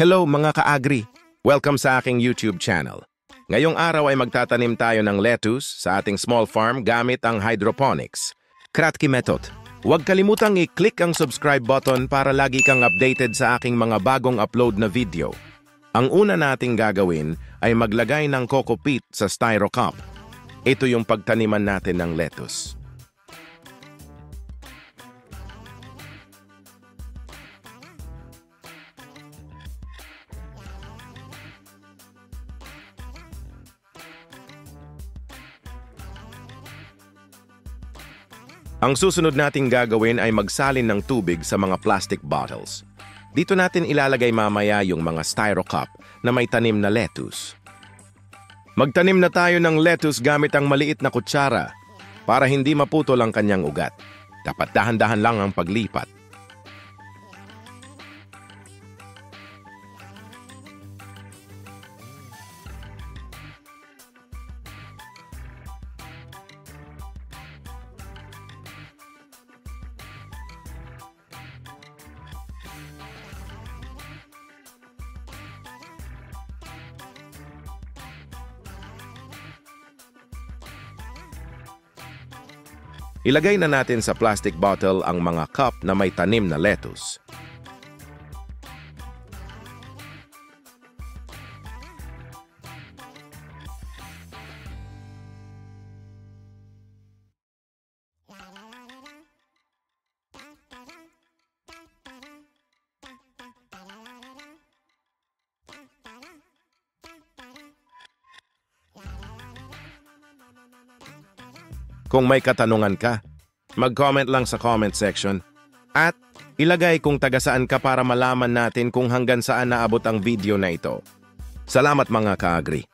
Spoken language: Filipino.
Hello mga ka-agri! Welcome sa aking YouTube channel. Ngayong araw ay magtatanim tayo ng lettuce sa ating small farm gamit ang hydroponics. Kratky method. Huwag kalimutang i-click ang subscribe button para lagi kang updated sa aking mga bagong upload na video. Ang una nating gagawin ay maglagay ng coco peat sa styro cup. Ito yung pagtaniman natin ng lettuce. Ang susunod nating gagawin ay magsalin ng tubig sa mga plastic bottles. Dito natin ilalagay mamaya yung mga styro cup na may tanim na lettuce. Magtanim na tayo ng lettuce gamit ang maliit na kutsara para hindi maputol ang kanyang ugat. Dapat dahan-dahan lang ang paglipat. Ilagay na natin sa plastic bottle ang mga cup na may tanim na lettuce. Kung may katanungan ka, mag-comment lang sa comment section at ilagay kung taga saan ka para malaman natin kung hanggang saan naabot ang video na ito. Salamat mga ka-agri!